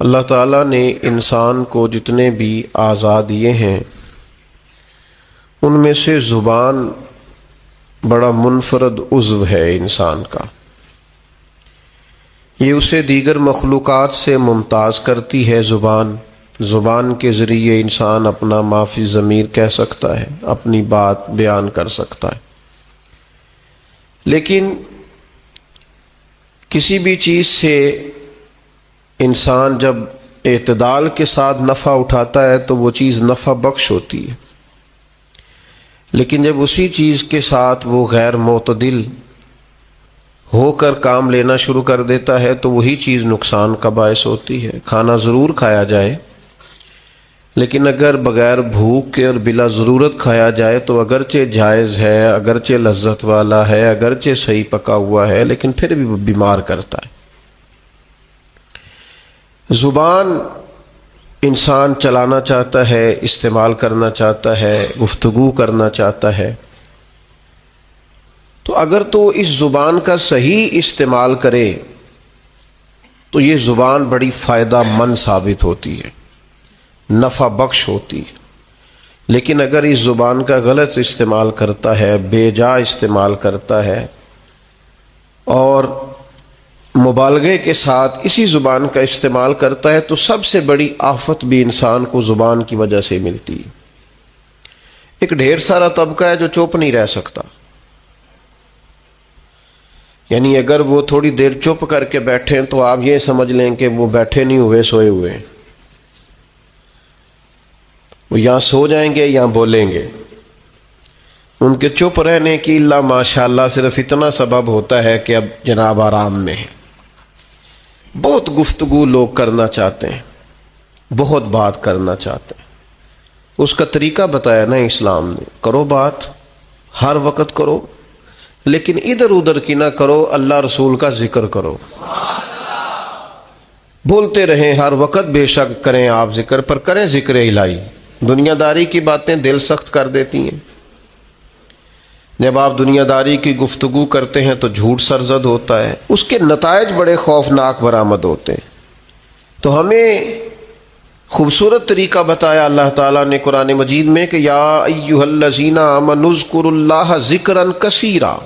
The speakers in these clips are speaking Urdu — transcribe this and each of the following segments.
اللہ تعالیٰ نے انسان کو جتنے بھی اعضاء دیے ہیں ان میں سے زبان بڑا منفرد عضو ہے انسان کا۔ یہ اسے دیگر مخلوقات سے ممتاز کرتی ہے۔ زبان کے ذریعے انسان اپنا ما فی ضمیر کہہ سکتا ہے، اپنی بات بیان کر سکتا ہے، لیکن کسی بھی چیز سے انسان جب اعتدال کے ساتھ نفع اٹھاتا ہے تو وہ چیز نفع بخش ہوتی ہے، لیکن جب اسی چیز کے ساتھ وہ غیر معتدل ہو کر کام لینا شروع کر دیتا ہے تو وہی چیز نقصان کا باعث ہوتی ہے۔ کھانا ضرور کھایا جائے، لیکن اگر بغیر بھوک کے اور بلا ضرورت کھایا جائے تو اگرچہ جائز ہے، اگرچہ لذت والا ہے، اگرچہ صحیح پکا ہوا ہے، لیکن پھر بھی وہ بیمار کرتا ہے۔ زبان انسان چلانا چاہتا ہے، استعمال کرنا چاہتا ہے، گفتگو کرنا چاہتا ہے، تو اگر تو اس زبان کا صحیح استعمال کرے تو یہ زبان بڑی فائدہ مند ثابت ہوتی ہے، نفع بخش ہوتی ہے، لیکن اگر اس زبان کا غلط استعمال کرتا ہے، بے جا استعمال کرتا ہے اور مبالغے کے ساتھ اسی زبان کا استعمال کرتا ہے تو سب سے بڑی آفت بھی انسان کو زبان کی وجہ سے ملتی ہے۔ ایک ڈھیر سارا طبقہ ہے جو چپ نہیں رہ سکتا، یعنی اگر وہ تھوڑی دیر چپ کر کے بیٹھیں تو آپ یہ سمجھ لیں کہ وہ بیٹھے نہیں ہوئے، سوئے ہوئے ہیں۔ وہ یہاں سو جائیں گے یا بولیں گے۔ ان کے چپ رہنے کی اللہ ماشاءاللہ صرف اتنا سبب ہوتا ہے کہ اب جناب آرام میں ہیں۔ بہت گفتگو لوگ کرنا چاہتے ہیں، بہت بات کرنا چاہتے ہیں، اس کا طریقہ بتایا نا اسلام نے، کرو بات، ہر وقت کرو، لیکن ادھر ادھر کی نہ کرو، اللہ رسول کا ذکر کرو، بولتے رہیں ہر وقت، بے شک کریں آپ ذکر، پر کریں ذکر الہی۔ دنیا داری کی باتیں دل سخت کر دیتی ہیں۔ جب آپ دنیا داری کی گفتگو کرتے ہیں تو جھوٹ سرزد ہوتا ہے، اس کے نتائج بڑے خوفناک برآمد ہوتے ہیں۔ تو ہمیں خوبصورت طریقہ بتایا اللہ تعالیٰ نے قرآن مجید میں کہ یا ایھا الذین آمنوا اذکروا اللہ ذکرا کثیرا،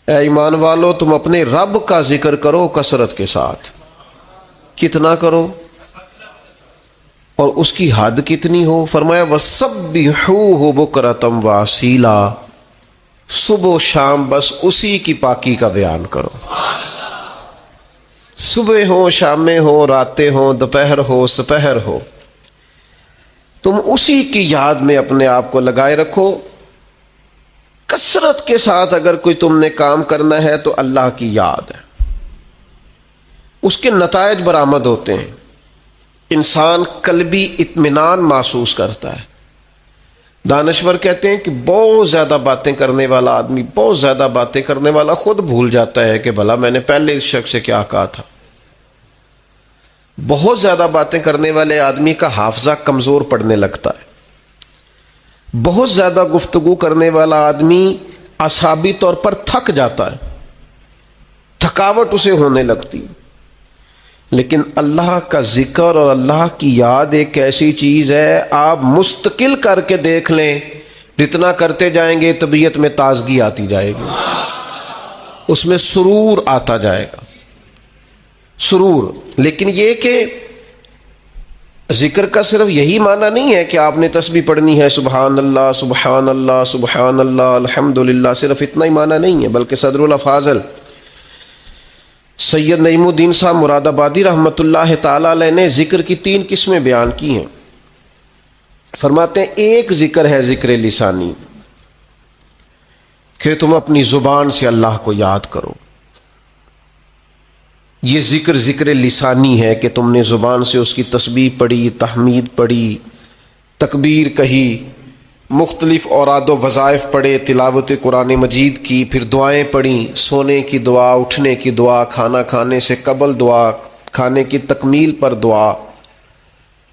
اے ایمان والو تم اپنے رب کا ذکر کرو کثرت کے ساتھ۔ کتنا کرو اور اس کی حد کتنی ہو؟ فرمایا وَسَبِّحُوهُ بُكْرَةً وَأَصِيلًا، صبح و شام بس اسی کی پاکی کا بیان کرو۔ صبح ہو، شامیں ہو، راتیں ہو، دوپہر ہو، سپہر ہو، تم اسی کی یاد میں اپنے آپ کو لگائے رکھو۔ کثرت کے ساتھ اگر کوئی تم نے کام کرنا ہے تو اللہ کی یاد ہے، اس کے نتائج برآمد ہوتے ہیں۔ انسان قلبی اطمینان محسوس کرتا ہے۔ دانشور کہتے ہیں کہ بہت زیادہ باتیں کرنے والا آدمی، بہت زیادہ باتیں کرنے والا خود بھول جاتا ہے کہ بھلا میں نے پہلے اس شخص سے کیا کہا تھا۔ بہت زیادہ باتیں کرنے والے آدمی کا حافظہ کمزور پڑنے لگتا ہے۔ بہت زیادہ گفتگو کرنے والا آدمی اعصابی طور پر تھک جاتا ہے، تھکاوٹ اسے ہونے لگتی ہے۔ لیکن اللہ کا ذکر اور اللہ کی یاد ایک ایسی چیز ہے، آپ مستقل کر کے دیکھ لیں، جتنا کرتے جائیں گے طبیعت میں تازگی آتی جائے گی، اس میں سرور آتا جائے گا، سرور۔ لیکن یہ کہ ذکر کا صرف یہی معنی نہیں ہے کہ آپ نے تسبیح پڑھنی ہے، سبحان اللہ سبحان اللہ سبحان اللہ الحمدللہ، صرف اتنا ہی معنی نہیں ہے، بلکہ صدر الافاضل سید نعیم الدین صاحب مراد آبادی رحمۃ اللہ تعالی علیہ نے ذکر کی 3 قسمیں بیان کی ہیں۔ فرماتے ہیں ایک ذکر ہے ذکر لسانی، کہ تم اپنی زبان سے اللہ کو یاد کرو۔ یہ ذکر لسانی ہے کہ تم نے زبان سے اس کی تسبیح پڑھی، تحمید پڑھی، تکبیر کہی، مختلف اوراد و وظائف پڑھے، تلاوت قرآن مجید کی، پھر دعائیں پڑھیں، سونے کی دعا، اٹھنے کی دعا، کھانا کھانے سے قبل دعا، کھانے کی تکمیل پر دعا،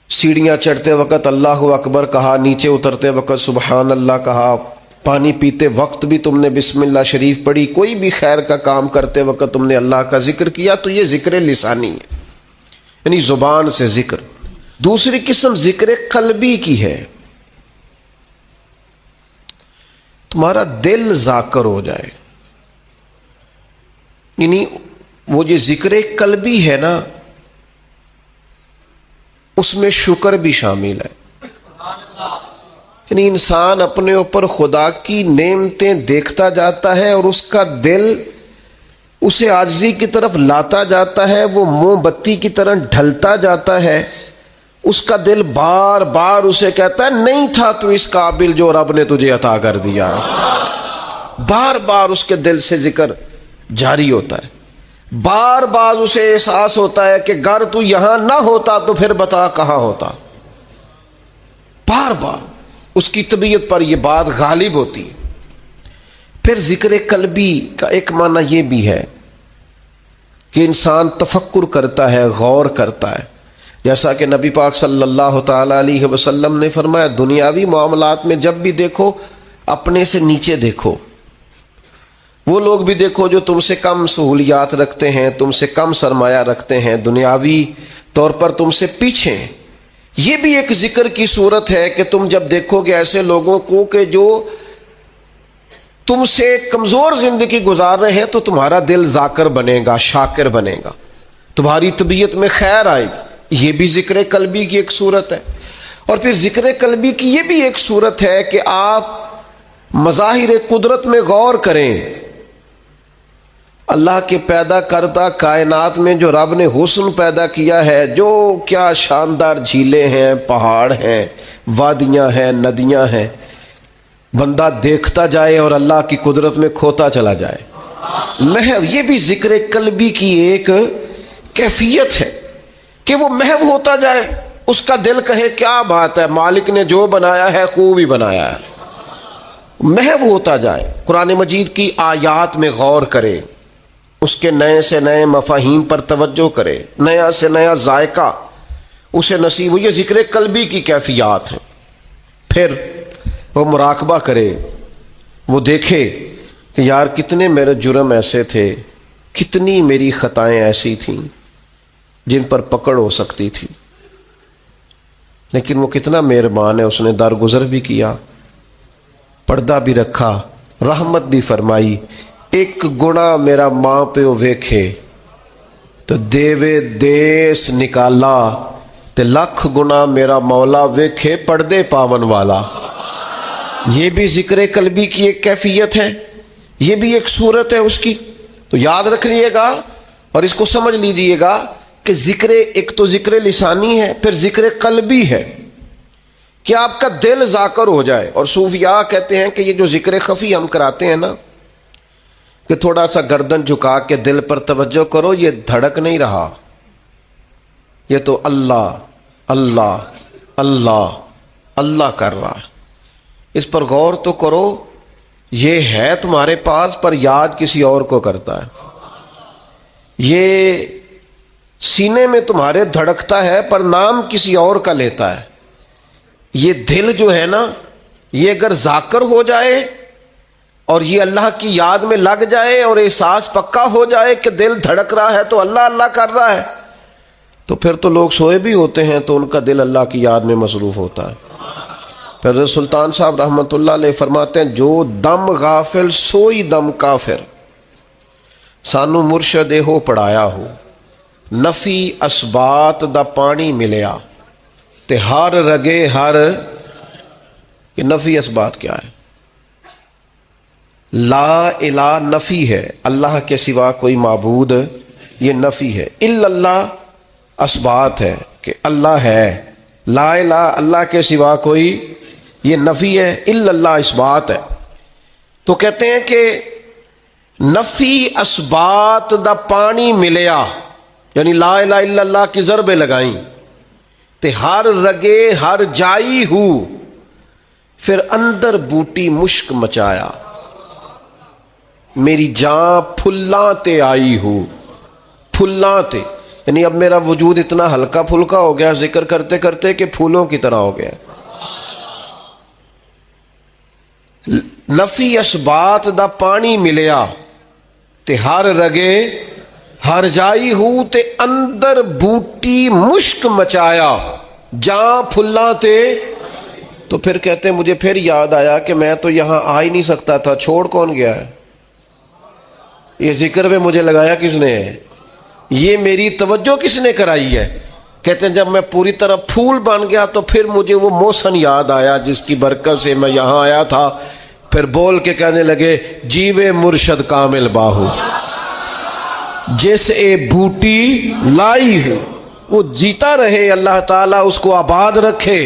سیڑھیاں چڑھتے وقت اللہ اکبر کہا، نیچے اترتے وقت سبحان اللہ کہا، پانی پیتے وقت بھی تم نے بسم اللہ شریف پڑھی، کوئی بھی خیر کا کام کرتے وقت تم نے اللہ کا ذکر کیا، تو یہ ذکر لسانی ہے۔ یعنی زبان سے ذکر. دوسری قسم ذکر قلبی کی ہے، تمہارا دل ذاکر ہو جائے. یعنی وہ جو ذکر قلبی ہے نا، اس میں شکر بھی شامل ہے. یعنی انسان اپنے اوپر خدا کی نعمتیں دیکھتا جاتا ہے اور اس کا دل اسے عاجزی کی طرف لاتا جاتا ہے، وہ موم بتی کی طرح ڈھلتا جاتا ہے. اس کا دل بار بار اسے کہتا ہے نہیں تھا تو اس قابل جو رب نے تجھے عطا کر دیا. بار بار اس کے دل سے ذکر جاری ہوتا ہے. بار بار اسے احساس ہوتا ہے کہ گر تو یہاں نہ ہوتا تو پھر بتا کہاں ہوتا. بار بار اس کی طبیعت پر یہ بات غالب ہوتی ہے. پھر ذکر قلبی کا ایک معنی یہ بھی ہے کہ انسان تفکر کرتا ہے، غور کرتا ہے. جیسا کہ نبی پاک صلی اللہ تعالی علیہ وسلم نے فرمایا، دنیاوی معاملات میں جب بھی دیکھو اپنے سے نیچے دیکھو. وہ لوگ بھی دیکھو جو تم سے کم سہولیات رکھتے ہیں، تم سے کم سرمایہ رکھتے ہیں، دنیاوی طور پر تم سے پیچھے ہیں. یہ بھی ایک ذکر کی صورت ہے کہ تم جب دیکھو گے ایسے لوگوں کو کہ جو تم سے کمزور زندگی گزار رہے ہیں تو تمہارا دل ذاکر بنے گا، شاکر بنے گا، تمہاری طبیعت میں خیر آئے گی. یہ بھی ذکر قلبی کی ایک صورت ہے. اور پھر ذکر قلبی کی یہ بھی ایک صورت ہے کہ آپ مظاہر قدرت میں غور کریں. اللہ کے پیدا کردہ کائنات میں جو رب نے حسن پیدا کیا ہے، جو کیا شاندار جھیلیں ہیں، پہاڑ ہیں، وادیاں ہیں، ندیاں ہیں، بندہ دیکھتا جائے اور اللہ کی قدرت میں کھوتا چلا جائے. محو یہ بھی ذکر قلبی کی ایک کیفیت ہے کہ وہ محو ہوتا جائے، اس کا دل کہے کیا بات ہے، مالک نے جو بنایا ہے خوب ہی بنایا ہے. محو ہوتا جائے، قرآن مجید کی آیات میں غور کرے، اس کے نئے سے نئے مفاہیم پر توجہ کرے، نیا سے نیا ذائقہ اسے نصیب ہو. یہ ذکر قلبی کی کیفیات ہیں. پھر وہ مراقبہ کرے، وہ دیکھے کہ یار کتنے میرے جرم ایسے تھے، کتنی میری خطائیں ایسی تھیں جن پر پکڑ ہو سکتی تھی، لیکن وہ کتنا مہربان ہے، اس نے درگزر بھی کیا، پردہ بھی رکھا، رحمت بھی فرمائی. ایک گناہ میرا ماں پیو ویکھے تو دیوے دیس نکالا، تے لکھ گناہ میرا مولا ویکھے پردے پاون والا. یہ بھی ذکر قلبی کی ایک کیفیت ہے، یہ بھی ایک صورت ہے اس کی. تو یاد رکھ لیے گا اور اس کو سمجھ لیجئے گا کہ ذکر ایک تو ذکر لسانی ہے، پھر ذکر قلبی ہے کہ آپ کا دل ذاکر ہو جائے. اور صوفیاء کہتے ہیں کہ یہ جو ذکر خفی ہم کراتے ہیں نا، کہ تھوڑا سا گردن جھکا کے دل پر توجہ کرو، یہ دھڑک نہیں رہا، یہ تو اللہ اللہ اللہ اللہ کر رہا ہے. اس پر غور تو کرو، یہ ہے تمہارے پاس پر یاد کسی اور کو کرتا ہے. یہ سینے میں تمہارے دھڑکتا ہے پر نام کسی اور کا لیتا ہے. یہ دل جو ہے نا، یہ اگر ذاکر ہو جائے اور یہ اللہ کی یاد میں لگ جائے اور احساس پکا ہو جائے کہ دل دھڑک رہا ہے تو اللہ اللہ کر رہا ہے، تو پھر تو لوگ سوئے بھی ہوتے ہیں تو ان کا دل اللہ کی یاد میں مصروف ہوتا ہے. پھر سلطان صاحب رحمۃ اللہ علیہ فرماتے ہیں، جو دم غافل سوئی دم کافر، سانو مرشد ہو پڑھایا ہو، نفی اسبات دا پانی ملیا تے ہر رگے ہر. یہ نفی اسبات کیا ہے؟ لا الہ نفی ہے، اللہ کے سوا کوئی معبود، یہ نفی ہے. الا اللہ اسبات ہے کہ اللہ ہے. لا الہ اللہ کے سوا کوئی، یہ نفی ہے. الا اللہ اسبات ہے. تو کہتے ہیں کہ نفی اسبات دا پانی ملیا، یعنی لا الہ الا اللہ کی ضربیں لگائیں تے ہر رگے ہر جائی ہو، پھر اندر بوٹی مشک مچایا، میری جان پھلاں تے آئی ہو. پھلاں تے یعنی اب میرا وجود اتنا ہلکا پھلکا ہو گیا ذکر کرتے کرتے کہ پھولوں کی طرح ہو گیا. نفی اسبات دا پانی ملیا تے ہر رگے ہر جائی ہوں تے اندر بوٹی مشک مچایا جہاں پھلاں تے. تو پھر کہتے ہیں مجھے پھر یاد آیا کہ میں تو یہاں آ ہی نہیں سکتا تھا, چھوڑ کون گیا ہے؟ یہ ذکر پہ مجھے لگایا کس نے ہے؟ یہ میری توجہ کس نے کرائی ہے؟ کہتے ہیں جب میں پوری طرح پھول بن گیا تو پھر مجھے وہ موسن یاد آیا جس کی برکت سے میں یہاں آیا تھا. پھر بول کے کہنے لگے جیوے مرشد کامل باہو جس اے بوٹی لائی ہو. وہ جیتا رہے, اللہ تعالیٰ اس کو آباد رکھے.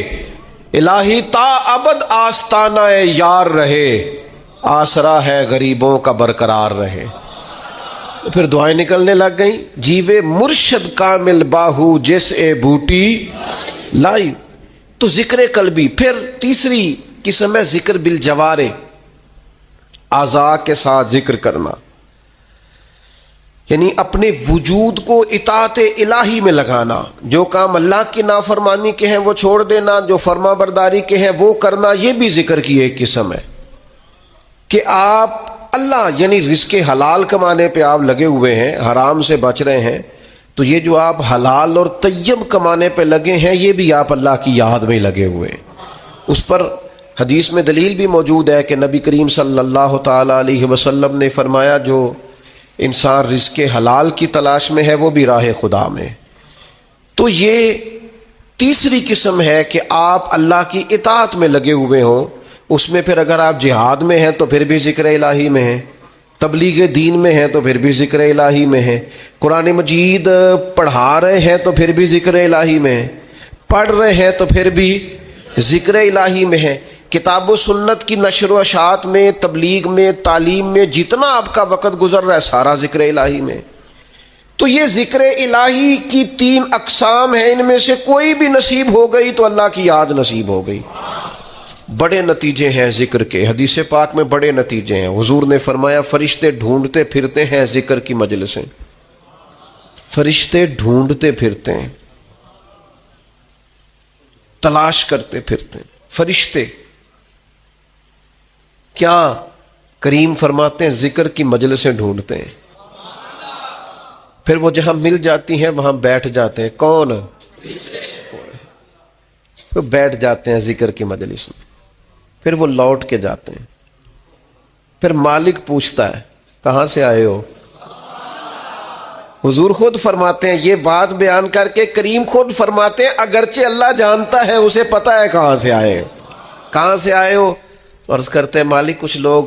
الہی تا ابد آستانہ یار رہے, آسرا ہے غریبوں کا برقرار رہے. پھر دعائیں نکلنے لگ گئیں. جیوے مرشد کامل باہو جس اے بوٹی لائی. تو ذکر قلبی. پھر تیسری قسم ہے ذکر بالجوارے, اعضاء کے ساتھ ذکر کرنا, یعنی اپنے وجود کو اطاعت الہی میں لگانا. جو کام اللہ کی نافرمانی کے ہیں وہ چھوڑ دینا, جو فرما برداری کے ہیں وہ کرنا. یہ بھی ذکر کی ایک قسم ہے کہ آپ اللہ یعنی رزق حلال کمانے پہ آپ لگے ہوئے ہیں, حرام سے بچ رہے ہیں. تو یہ جو آپ حلال اور طیب کمانے پہ لگے ہیں یہ بھی آپ اللہ کی یاد میں لگے ہوئے ہیں. اس پر حدیث میں دلیل بھی موجود ہے کہ نبی کریم صلی اللہ تعالی علیہ وسلم نے فرمایا جو انسان رزق حلال کی تلاش میں ہے وہ بھی راہ خدا میں. تو یہ تیسری قسم ہے کہ آپ اللہ کی اطاعت میں لگے ہوئے ہوں. اس میں پھر اگر آپ جہاد میں ہیں تو پھر بھی ذکر الہی میں ہیں, تبلیغ دین میں ہیں تو پھر بھی ذکر الہی میں ہیں, قرآن مجید پڑھا رہے ہیں تو پھر بھی ذکر الہی میں ہیں, پڑھ رہے ہیں تو پھر بھی ذکر الہی میں ہیں. کتاب و سنت کی نشر و اشاعت میں, تبلیغ میں, تعلیم میں جتنا آپ کا وقت گزر رہا ہے سارا ذکر الہی میں. تو یہ ذکر الہی کی 3 اقسام ہیں. ان میں سے کوئی بھی نصیب ہو گئی تو اللہ کی یاد نصیب ہو گئی. بڑے نتیجے ہیں ذکر کے, حدیث پاک میں بڑے نتیجے ہیں. حضور نے فرمایا فرشتے ڈھونڈتے پھرتے ہیں ذکر کی مجلسیں, فرشتے ڈھونڈتے پھرتے ہیں, تلاش کرتے پھرتے ہیں. فرشتے کیا کریم فرماتے ہیں ذکر کی مجلسیں ڈھونڈتے ہیں, پھر وہ جہاں مل جاتی ہیں وہاں بیٹھ جاتے ہیں. کون؟ وہ بیٹھ جاتے ہیں ذکر کی مجلس میں, پھر وہ لوٹ کے جاتے ہیں. پھر مالک پوچھتا ہے کہاں سے آئے ہو؟ حضور خود فرماتے ہیں, یہ بات بیان کر کے کریم خود فرماتے ہیں اگرچہ اللہ جانتا ہے, اسے پتا ہے کہاں سے آئے. کہاں سے آئے ہو؟ عرض کرتے ہیں مالک کچھ لوگ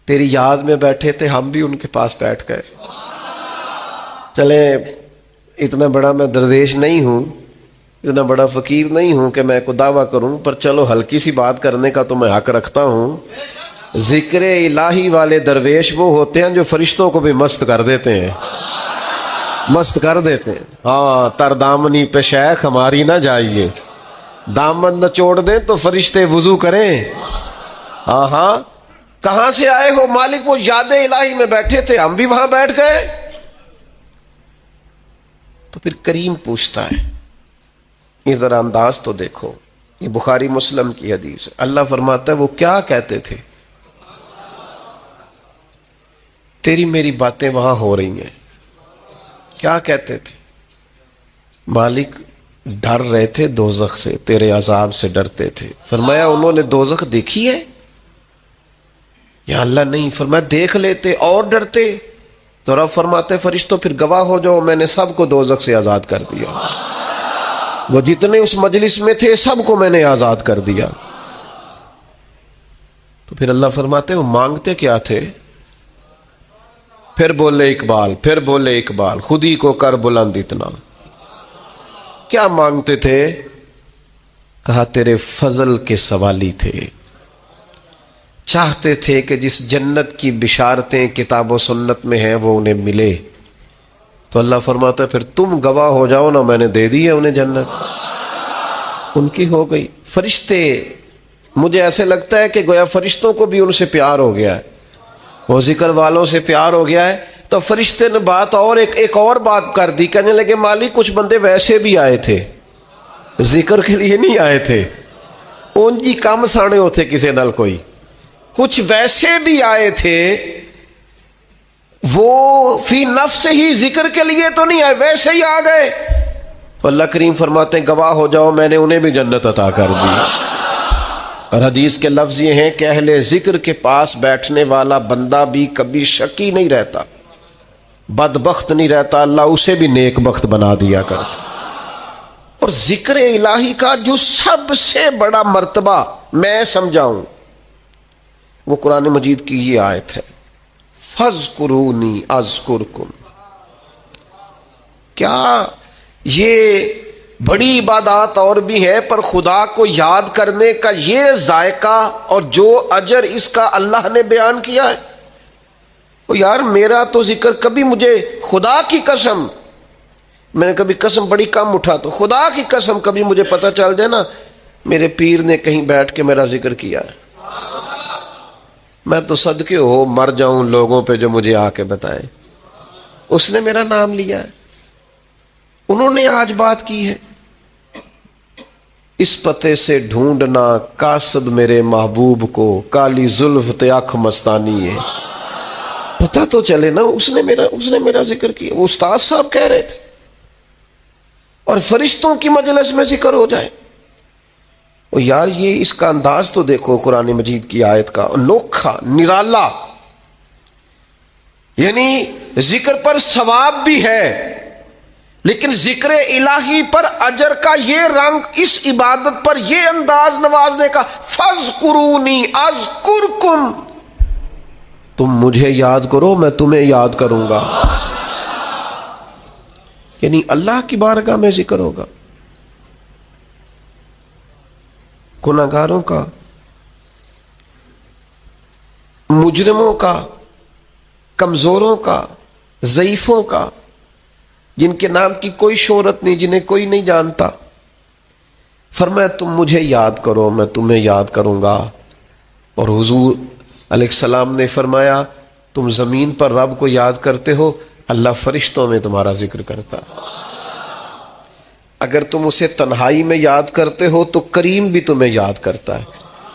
تیری یاد میں بیٹھے تھے, ہم بھی ان کے پاس بیٹھ گئے. چلیں اتنا بڑا میں درویش نہیں ہوں, اتنا بڑا فقیر نہیں ہوں کہ میں کوئی دعویٰ کروں, پر چلو ہلکی سی بات کرنے کا تو میں حق رکھتا ہوں. ذکر الہی والے درویش وہ ہوتے ہیں جو فرشتوں کو بھی مست کر دیتے ہیں, مست کر دیتے ہیں. ہاں تر دامنی پہ شیخ ہماری نہ جائیے, دامن نہ چھوڑ دیں تو فرشتے وضو کریں. ہاں ہاں کہاں سے آئے ہو؟ مالک وہ یاد الہی میں بیٹھے تھے, ہم بھی وہاں بیٹھ گئے. تو پھر کریم پوچھتا ہے, یہ ذرا انداز تو دیکھو, یہ بخاری مسلم کی حدیث ہے. اللہ فرماتا ہے وہ کیا کہتے تھے؟ تیری میری باتیں وہاں ہو رہی ہیں. کیا کہتے تھے؟ مالک ڈر رہے تھے دوزخ سے, تیرے عذاب سے ڈرتے تھے. فرمایا انہوں نے دوزخ دیکھی ہے؟ یا اللہ نہیں. فرمایا دیکھ لیتے اور ڈرتے. تو رب فرماتے فرشتوں پھر گواہ ہو جاؤ, میں نے سب کو دوزخ سے آزاد کر دیا. وہ جتنے اس مجلس میں تھے سب کو میں نے آزاد کر دیا. تو پھر اللہ فرماتے وہ مانگتے کیا تھے؟ پھر بولے اقبال, پھر بولے اقبال, خود ہی کو کر بلند اتنا. کیا مانگتے تھے؟ کہا تیرے فضل کے سوالی تھے, چاہتے تھے کہ جس جنت کی بشارتیں کتاب و سنت میں ہیں وہ انہیں ملے. تو اللہ فرماتا ہے پھر تم گواہ ہو جاؤ نا, میں نے دے دی ہے انہیں جنت, ان کی ہو گئی. فرشتے مجھے ایسے لگتا ہے کہ گویا فرشتوں کو بھی ان سے پیار ہو گیا ہے, وہ ذکر والوں سے پیار ہو گیا ہے. تو فرشتے نے بات اور ایک اور بات کر دی, کہنے لگے مالک کچھ بندے ویسے بھی آئے تھے, ذکر کے لیے نہیں آئے تھے, ان کی کم سانے ہوتے کسی نال کوئی, کچھ ویسے بھی آئے تھے وہ فی نفس ہی ذکر کے لیے تو نہیں آئے، ویسے ہی آ گئے تو اللہ کریم فرماتے ہیں گواہ ہو جاؤ میں نے انہیں بھی جنت عطا کر دی۔ اور حدیث کے لفظ یہ ہیں کہ اہل ذکر کے پاس بیٹھنے والا بندہ بھی کبھی شقی نہیں رہتا، بدبخت نہیں رہتا، اللہ اسے بھی نیک بخت بنا دیا کر۔ اور ذکر الہی کا جو سب سے بڑا مرتبہ میں سمجھاؤں وہ قرآن مجید کی یہ آیت ہے، فَاذْكُرُونِي أَذْكُرْكُمْ۔ کیا یہ بڑی عبادات اور بھی ہے، پر خدا کو یاد کرنے کا یہ ذائقہ اور جو اجر اس کا اللہ نے بیان کیا ہے۔ وہ یار میرا تو ذکر کبھی مجھے خدا کی قسم، میں نے کبھی قسم بڑی کم اٹھا تو خدا کی قسم کبھی مجھے پتہ چل جائے نا میرے پیر نے کہیں بیٹھ کے میرا ذکر کیا ہے، میں تو صدقے ہو مر جاؤں لوگوں پہ جو مجھے آ کے بتائیں اس نے میرا نام لیا ہے، انہوں نے آج بات کی ہے۔ اس پتے سے ڈھونڈنا قاصد میرے محبوب کو، کالی زلف تے آنکھ مستانی ہے، پتہ تو چلے نا اس نے میرا ذکر کیا۔ وہ استاد صاحب کہہ رہے تھے اور فرشتوں کی مجلس میں ذکر ہو جائے۔ اور یار یہ اس کا انداز تو دیکھو قرآن مجید کی آیت کا، انوکھا نرالا، یعنی ذکر پر ثواب بھی ہے لیکن ذکر الہی پر اجر کا یہ رنگ، اس عبادت پر یہ انداز نوازنے کا، فَاذْكُرُونِي أَذْكُرْكُمْ، تم مجھے یاد کرو میں تمہیں یاد کروں گا، یعنی اللہ کی بارگاہ میں ذکر ہوگا۔ گناہگاروں کا، مجرموں کا، کمزوروں کا، ضعیفوں کا، جن کے نام کی کوئی شہرت نہیں، جنہیں کوئی نہیں جانتا، فرمایا تم مجھے یاد کرو میں تمہیں یاد کروں گا۔ اور حضور علیہ السلام نے فرمایا تم زمین پر رب کو یاد کرتے ہو، اللہ فرشتوں میں تمہارا ذکر کرتا۔ اگر تم اسے تنہائی میں یاد کرتے ہو تو کریم بھی تمہیں یاد کرتا ہے،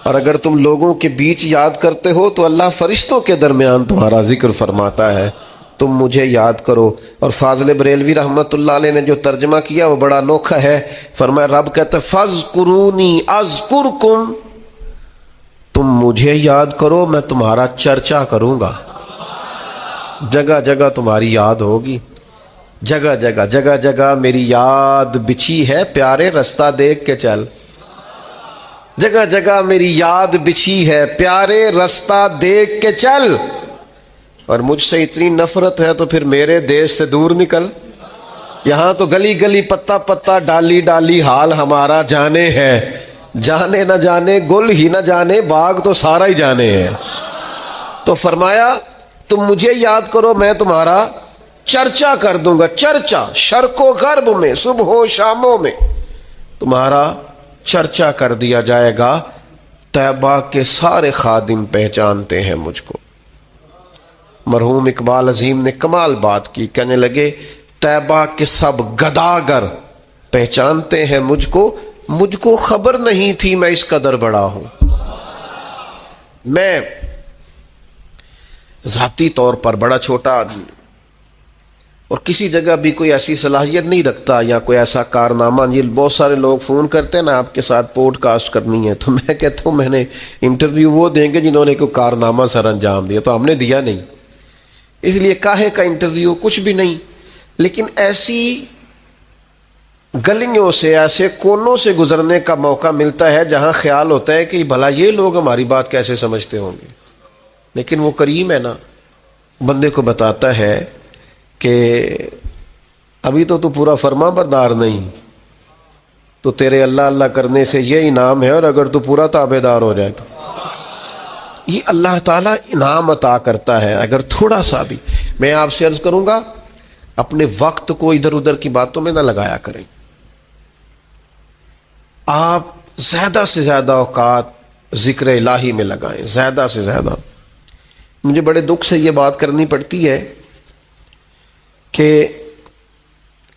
اور اگر تم لوگوں کے بیچ یاد کرتے ہو تو اللہ فرشتوں کے درمیان تمہارا ذکر فرماتا ہے، تم مجھے یاد کرو۔ اور فاضل بریلوی رحمت اللہ علیہ نے جو ترجمہ کیا وہ بڑا انوکھا ہے، فرمایا رب کہتا ہے فَاذْكُرُونِي أَذْكُرْكُمْ، تم مجھے یاد کرو میں تمہارا چرچا کروں گا، جگہ جگہ تمہاری یاد ہوگی، جگہ جگہ میری یاد بچھی ہے، پیارے رستہ دیکھ کے چل، جگہ جگہ میری یاد بچھی ہے، پیارے رستہ دیکھ کے چل۔ اور مجھ سے اتنی نفرت ہے تو پھر میرے دیش سے دور نکل، یہاں تو گلی گلی پتا پتا ڈالی ڈالی حال ہمارا جانے ہے، جانے نہ جانے گل ہی نہ جانے باغ تو سارا ہی جانے ہے۔ تو فرمایا تم مجھے یاد کرو میں تمہارا چرچا کر دوں گا، چرچا شرق و غرب میں، صبح و شاموں میں تمہارا چرچا کر دیا جائے گا۔ طیبہ کے سارے خادم پہچانتے ہیں مجھ کو۔ مرحوم اقبال عظیم نے کمال بات کی، کہنے لگے طیبہ کے سب گداگر پہچانتے ہیں مجھ کو خبر نہیں تھی میں اس قدر بڑا ہوں۔ میں ذاتی طور پر بڑا چھوٹا آدمی اور کسی جگہ بھی کوئی ایسی صلاحیت نہیں رکھتا یا کوئی ایسا کارنامہ، یہ بہت سارے لوگ فون کرتے ہیں نا آپ کے ساتھ پوڈ کاسٹ کرنی ہے، تو میں کہتا ہوں میں نے انٹرویو وہ دیں گے جنہوں نے کوئی کارنامہ سر انجام دیا، تو ہم نے دیا نہیں، اس لیے کاہے کا انٹرویو، کچھ بھی نہیں۔ لیکن ایسی گلیوں سے، ایسے کونوں سے گزرنے کا موقع ملتا ہے جہاں خیال ہوتا ہے کہ بھلا یہ لوگ ہماری بات کیسے سمجھتے ہوں گے، لیکن وہ کریم ہے نا، بندے کو بتاتا ہے کہ ابھی تو پورا فرما بردار نہیں، تو تیرے اللہ اللہ کرنے سے یہ انعام ہے، اور اگر تو پورا تابع دار ہو جائے تو یہ اللہ تعالیٰ انعام عطا کرتا ہے۔ اگر تھوڑا سا بھی، میں آپ سے عرض کروں گا اپنے وقت کو ادھر ادھر کی باتوں میں نہ لگایا کریں، آپ زیادہ سے زیادہ اوقات ذکر الہی میں لگائیں، زیادہ سے زیادہ۔ مجھے بڑے دکھ سے یہ بات کرنی پڑتی ہے کہ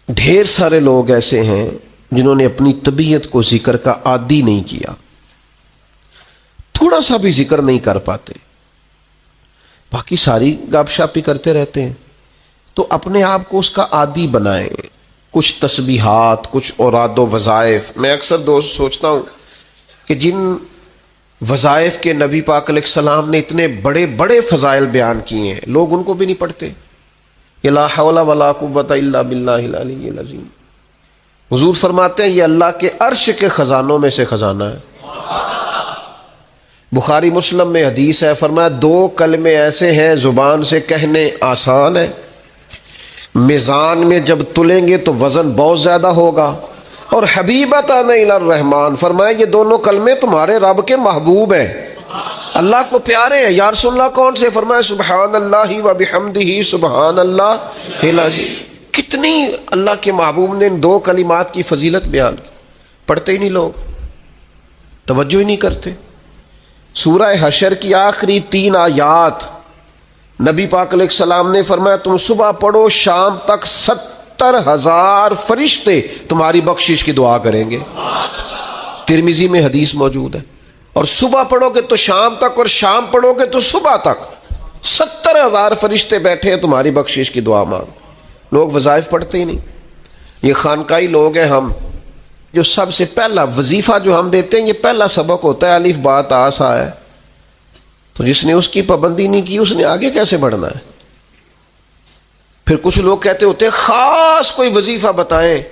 ڈھیر سارے لوگ ایسے ہیں جنہوں نے اپنی طبیعت کو ذکر کا عادی نہیں کیا، تھوڑا سا بھی ذکر نہیں کر پاتے، باقی ساری گپ شپ ہی کرتے رہتے ہیں. تو اپنے آپ کو اس کا عادی بنائیں. کچھ تسبیحات، کچھ اوراد و وظائف. میں اکثر دوست سوچتا ہوں کہ جن وظائف کے نبی پاک علیہ السلام نے اتنے بڑے بڑے فضائل بیان کیے ہیں، لوگ ان کو بھی نہیں پڑھتے. لا حول ولا قوت الا باللہ العلی العظیم. حضور فرماتے ہیں یہ اللہ کے عرش کے خزانوں میں سے خزانہ ہے. بخاری مسلم میں حدیث ہے، فرمایا 2 کلمے ایسے ہیں زبان سے کہنے آسان ہے، میزان میں جب تلیں گے تو وزن بہت زیادہ ہوگا. اور حبیبتان الی الرحمن، فرمایا یہ دونوں کلمے تمہارے رب کے محبوب ہیں، اللہ کو پیارے ہیں. یا رسول اللہ کون سے؟ فرمایا سبحان اللہ و بحمدہ سبحان اللہ العظیم. کتنی اللہ کے محبوب نے ان 2 کلمات کی فضیلت بیان کی. پڑھتے ہی نہیں لوگ، توجہ ہی نہیں کرتے. سورہ حشر کی آخری 3 آیات نبی پاک علیہ السلام نے فرمایا تم صبح پڑھو شام تک 70,000 فرشتے تمہاری بخشش کی دعا کریں گے. ترمذی میں حدیث موجود ہے. اور صبح پڑھو گے تو شام تک، اور شام پڑھو گے تو صبح تک 70,000 فرشتے بیٹھے ہیں تمہاری بخشش کی دعا مانگ. لوگ وظائف پڑھتے ہی نہیں. یہ خانقاہی لوگ ہیں ہم، جو سب سے پہلا وظیفہ جو ہم دیتے ہیں یہ پہلا سبق ہوتا ہے الف با تا سا ہے. تو جس نے اس کی پابندی نہیں کی اس نے آگے کیسے بڑھنا ہے؟ پھر کچھ لوگ کہتے ہوتے ہیں خاص کوئی وظیفہ بتائیں.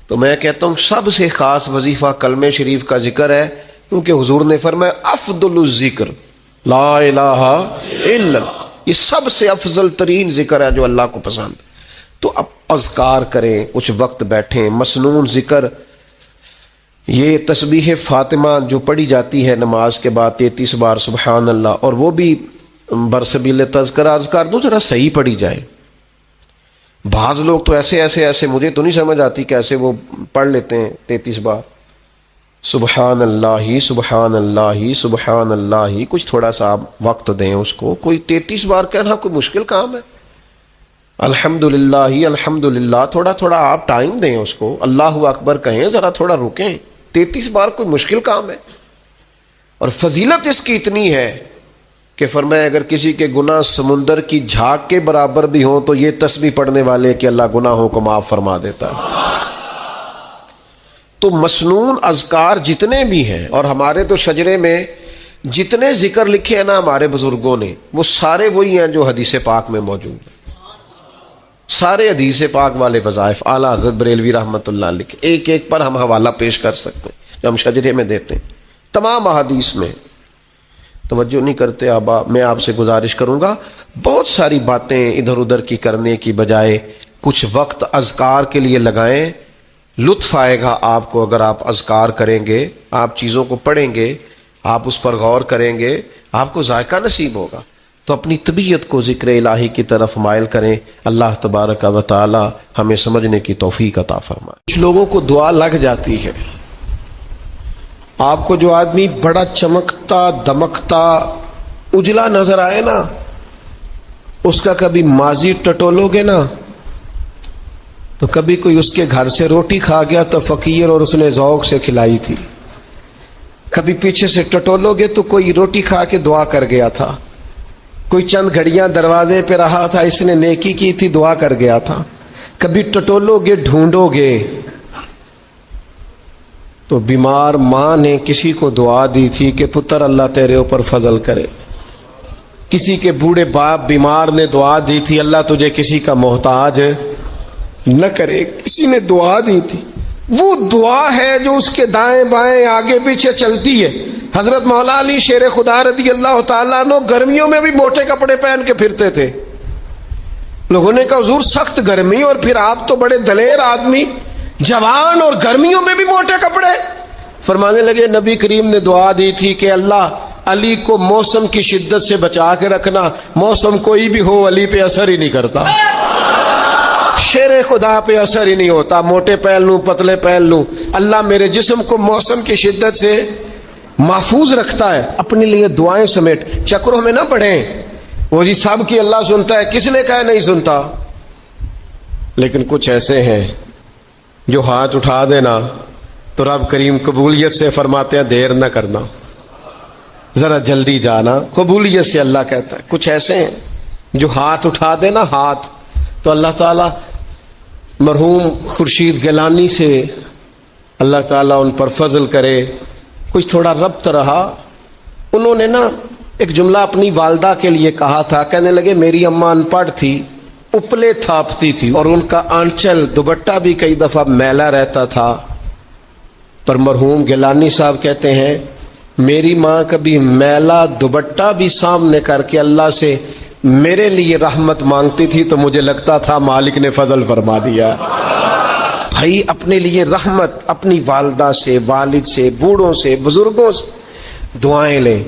تو میں کہتا ہوں سب سے خاص وظیفہ کلمہ شریف کا ذکر ہے، کیونکہ حضور نے فرمایا افضل الذکر لا الہ الا اللہ. یہ سب سے افضل ترین ذکر ہے جو اللہ کو پسند. تو اب اذکار کریں، کچھ وقت بیٹھیں. مسنون ذکر یہ تسبیح فاطمہ جو پڑھی جاتی ہے نماز کے بعد 33 بار سبحان اللہ، اور وہ بھی برسبیل تذکرہ اذکار دو ذرا صحیح پڑھی جائے. بعض لوگ تو ایسے مجھے تو نہیں سمجھ آتی کیسے وہ پڑھ لیتے ہیں 33 بار سبحان اللہ سبحان اللہ سبحان اللہ. کچھ تھوڑا سا آپ وقت دیں اس کو. کوئی 33 بار کہنا کوئی مشکل کام ہے؟ الحمدللہ الحمدللہ تھوڑا تھوڑا آپ ٹائم دیں اس کو. اللہ اکبر کہیں، ذرا تھوڑا رکیں. 33 بار کوئی مشکل کام ہے؟ اور فضیلت اس کی اتنی ہے کہ فرمایا اگر کسی کے گناہ سمندر کی جھاگ کے برابر بھی ہوں تو یہ تسبیح پڑھنے والے کہ اللہ گناہوں کو معاف فرما دیتا ہے. تو مسنون اذکار جتنے بھی ہیں، اور ہمارے تو شجرے میں جتنے ذکر لکھے ہیں نا ہمارے بزرگوں نے، وہ سارے وہی ہیں جو حدیث پاک میں موجود ہیں. سارے حدیث پاک والے وظائف اعلیٰ حضرت بریلوی رحمۃ اللہ علیہ کے ایک ایک پر ہم حوالہ پیش کر سکتے ہیں جو ہم شجرے میں دیتے ہیں. تمام احادیث میں توجہ نہیں کرتے آبا. میں آپ سے گزارش کروں گا بہت ساری باتیں ادھر ادھر کی کرنے کی بجائے کچھ وقت اذکار کے لیے لگائیں. لطف آئے گا آپ کو اگر آپ اذکار کریں گے، آپ چیزوں کو پڑھیں گے، آپ اس پر غور کریں گے، آپ کو ذائقہ نصیب ہوگا. تو اپنی طبیعت کو ذکر الہی کی طرف مائل کریں. اللہ تبارک و تعالی ہمیں سمجھنے کی توفیق عطا فرمائے. کچھ لوگوں کو دعا لگ جاتی ہے. آپ کو جو آدمی بڑا چمکتا دمکتا اجلا نظر آئے نا، اس کا کبھی ماضی ٹٹولو گے نا تو کبھی کوئی اس کے گھر سے روٹی کھا گیا تو فقیر اور اس نے ذوق سے کھلائی تھی. کبھی پیچھے سے ٹٹولو گے تو کوئی روٹی کھا کے دعا کر گیا تھا. کوئی چند گھڑیاں دروازے پہ رہا تھا، اس نے نیکی کی تھی، دعا کر گیا تھا. کبھی ٹٹولو گے ڈھونڈو گے تو بیمار ماں نے کسی کو دعا دی تھی کہ پتر اللہ تیرے اوپر فضل کرے. کسی کے بوڑھے باپ بیمار نے دعا دی تھی اللہ تجھے کسی کا محتاج نہ کرے. کسی نے دعا دی تھی. وہ دعا ہے جو اس کے دائیں بائیں آگے پیچھے چلتی ہے. حضرت مولا علی شیر خدا رضی اللہ تعالیٰ عنہ گرمیوں میں بھی موٹے کپڑے پہن کے پھرتے تھے. لوگوں نے کہا حضور سخت گرمی اور پھر آپ تو بڑے دلیر آدمی، جوان اور گرمیوں میں بھی موٹے کپڑے. فرمانے لگے نبی کریم نے دعا دی تھی کہ اللہ علی کو موسم کی شدت سے بچا کے رکھنا. موسم کوئی بھی ہو علی پہ اثر ہی نہیں کرتا، شیر خدا پہ اثر ہی نہیں ہوتا. موٹے پہن لوں پتلے پہن لوں، اللہ میرے جسم کو موسم کی شدت سے محفوظ رکھتا ہے. اپنے لیے دعائیں سمیٹ چکروں میں نہ پڑھیں. وہ جی سب کی اللہ سنتا ہے، کس نے کہا نہیں سنتا؟ لیکن کچھ ایسے ہیں جو ہاتھ اٹھا دینا تو رب کریم قبولیت سے فرماتے ہیں دیر نہ کرنا. ذرا جلدی جانا. قبولیت سے اللہ کہتا ہے. کچھ ایسے ہیں جو ہاتھ اٹھا دے نا ہاتھ, تو اللہ تعالیٰ مرحوم خورشید گیلانی سے اللہ تعالیٰ ان پر فضل کرے, کچھ تھوڑا ربط رہا. انہوں نے نا ایک جملہ اپنی والدہ کے لیے کہا تھا. کہنے لگے میری اماں ان پڑھ تھی, اپلے تھاپتی تھی, اور ان کا آنچل دوپٹہ بھی کئی دفعہ میلا رہتا تھا. پر مرحوم گیلانی صاحب کہتے ہیں میری ماں کبھی میلا دوپٹہ بھی سامنے کر کے اللہ سے میرے لیے رحمت مانگتی تھی تو مجھے لگتا تھا مالک نے فضل فرما دیا. بھائی اپنے لیے رحمت اپنی والدہ سے, والد سے, بوڑھوں سے, بزرگوں سے دعائیں لیں.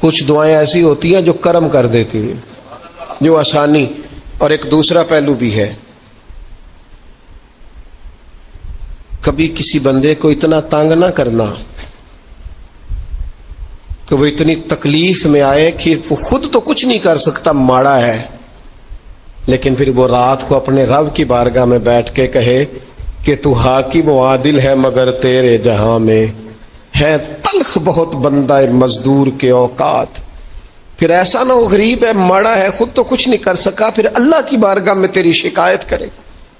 کچھ دعائیں ایسی ہوتی ہیں جو کرم کر دیتی ہیں, جو آسانی. اور ایک دوسرا پہلو بھی ہے, کبھی کسی بندے کو اتنا تنگ نہ کرنا کہ وہ اتنی تکلیف میں آئے کہ وہ خود تو کچھ نہیں کر سکتا, ماڑا ہے, لیکن پھر وہ رات کو اپنے رب کی بارگاہ میں بیٹھ کے کہے کہ تو حاکم و عادل ہے مگر تیرے جہاں میں ہے تلخ بہت بندہ مزدور کے اوقات. پھر ایسا نہ ہو غریب ہے, ماڑا ہے, خود تو کچھ نہیں کر سکا, پھر اللہ کی بارگاہ میں تیری شکایت کرے.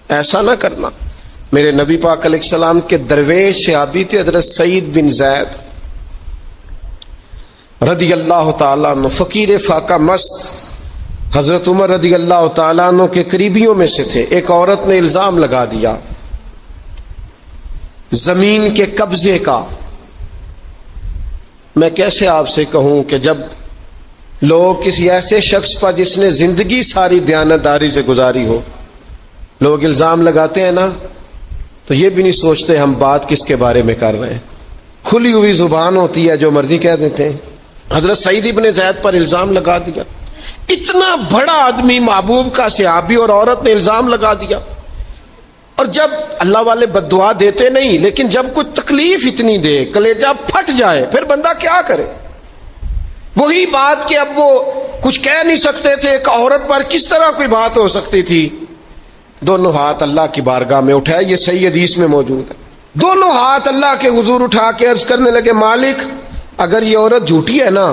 ایسا نہ کرنا. میرے نبی پاک علیہ السلام کے درویش صحابی تھے حضرت سعید بن زید رضی اللہ تعالیٰ عنہ, فقیر فاقہ مست, حضرت عمر رضی اللہ تعالیٰ عنہ کے قریبیوں میں سے تھے. ایک عورت نے الزام لگا دیا زمین کے قبضے کا. میں کیسے آپ سے کہوں کہ جب لوگ کسی ایسے شخص پر جس نے زندگی ساری دیانتداری سے گزاری ہو, لوگ الزام لگاتے ہیں نا, تو یہ بھی نہیں سوچتے ہم بات کس کے بارے میں کر رہے ہیں. کھلی ہوئی زبان ہوتی ہے, جو مرضی کہہ دیتے ہیں. حضرت سعید ابن زید پر الزام لگا دیا. اتنا بڑا آدمی, محبوب کا صحابی, اور عورت نے الزام لگا دیا. اور جب اللہ والے بد دعا دیتے نہیں, لیکن جب کوئی تکلیف اتنی دے, کلیجہ پھٹ جائے, پھر بندہ کیا کرے. وہی بات کہ اب وہ کچھ کہہ نہیں سکتے تھے, ایک عورت پر کس طرح کوئی بات ہو سکتی تھی. دونوں ہاتھ اللہ کی بارگاہ میں اٹھائے, یہ صحیح حدیث میں موجود ہے. دونوں ہاتھ اللہ کے حضور اٹھا کے عرض کرنے لگے مالک اگر یہ عورت جھوٹی ہے نا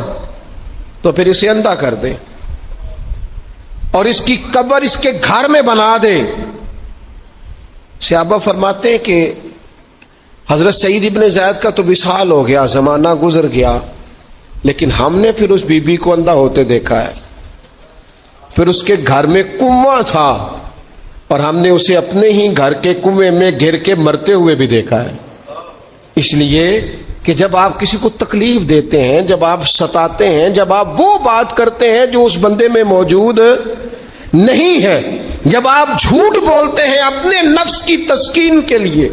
تو پھر اسے اندھا کر دے اور اس کی قبر اس کے گھر میں بنا دے. صحابہ فرماتے ہیں کہ حضرت سعید ابن زید کا تو وصال ہو گیا, زمانہ گزر گیا, لیکن ہم نے پھر اس بی بی کو اندھا ہوتے دیکھا ہے. پھر اس کے گھر میں کنواں تھا اور ہم نے اسے اپنے ہی گھر کے کنویں میں گر کے مرتے ہوئے بھی دیکھا ہے. اس لیے کہ جب آپ کسی کو تکلیف دیتے ہیں, جب آپ ستاتے ہیں, جب آپ وہ بات کرتے ہیں جو اس بندے میں موجود نہیں ہے, جب آپ جھوٹ بولتے ہیں اپنے نفس کی تسکین کے لیے,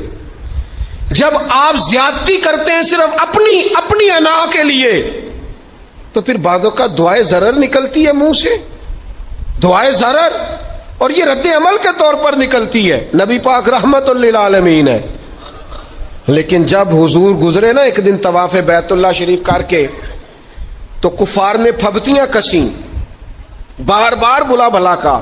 جب آپ زیادتی کرتے ہیں صرف اپنی انا کے لیے, تو پھر بعدوں کا دعائے ضرر نکلتی ہے منہ سے, دعائے ضرر, اور یہ رد عمل کے طور پر نکلتی ہے. نبی پاک رحمت للعالمین ہے. لیکن جب حضور گزرے نا ایک دن طواف بیت اللہ شریف کر کے, تو کفار نے پھبتیاں کسیں, بار بار بلا بھلا کا.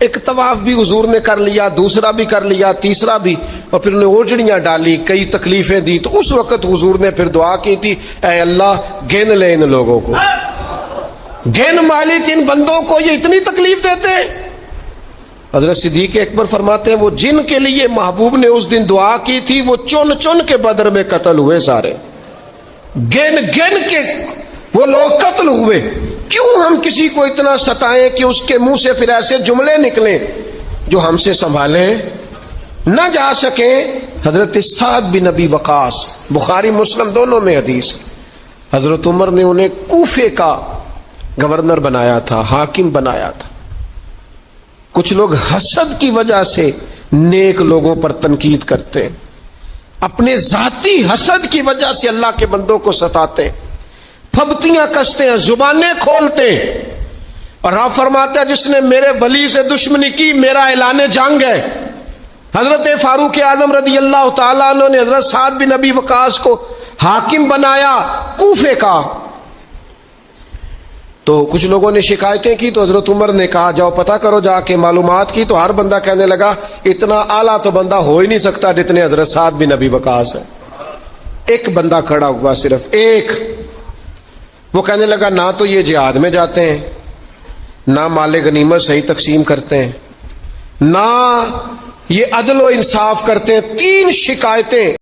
ایک طواف بھی حضور نے کر لیا, دوسرا بھی کر لیا, تیسرا بھی, اور پھر انہیں اوجڑیاں ڈالی, کئی تکلیفیں دی. تو اس وقت حضور نے پھر دعا کی تھی اے اللہ گن لے ان لوگوں کو, گن مالک ان بندوں کو, یہ اتنی تکلیف دیتے ہیں. حضرت صدیق اکبر فرماتے ہیں وہ جن کے لیے محبوب نے اس دن دعا کی تھی وہ چن چن کے بدر میں قتل ہوئے, سارے گن گن کے وہ لوگ قتل ہوئے. کیوں ہم کسی کو اتنا ستائیں کہ اس کے منہ سے پھر ایسے جملے نکلیں جو ہم سے سنبھالیں نہ جا سکیں. حضرت سعد بن ابی وقاص, بخاری مسلم دونوں میں حدیث, حضرت عمر نے انہیں کوفے کا گورنر بنایا تھا, حاکم بنایا تھا. کچھ لوگ حسد کی وجہ سے نیک لوگوں پر تنقید کرتے ہیں, اپنے ذاتی حسد کی وجہ سے اللہ کے بندوں کو ستاتے ہیں, پھبتیاں کستے ہیں, زبانیں کھولتے ہیں. اور آپ فرماتے ہیں جس نے میرے ولی سے دشمنی کی میرا اعلان جنگ ہے. حضرت فاروق اعظم رضی اللہ تعالیٰ عنہ نے حضرت سعد بن ابی وقاص کو حاکم بنایا کوفے کا. تو کچھ لوگوں نے شکایتیں کی, تو حضرت عمر نے کہا جاؤ پتہ کرو جا کے, معلومات کی. تو ہر بندہ کہنے لگا اتنا اعلیٰ تو بندہ ہو ہی نہیں سکتا جتنے حضرت سعد بن ابی وقاص ہے. ایک بندہ کھڑا ہوا, صرف ایک, وہ کہنے لگا نہ تو یہ جہاد میں جاتے ہیں، نہ مال غنیمت صحیح تقسیم کرتے ہیں، نہ یہ عدل و انصاف کرتے ہیں. 3 شکایتیں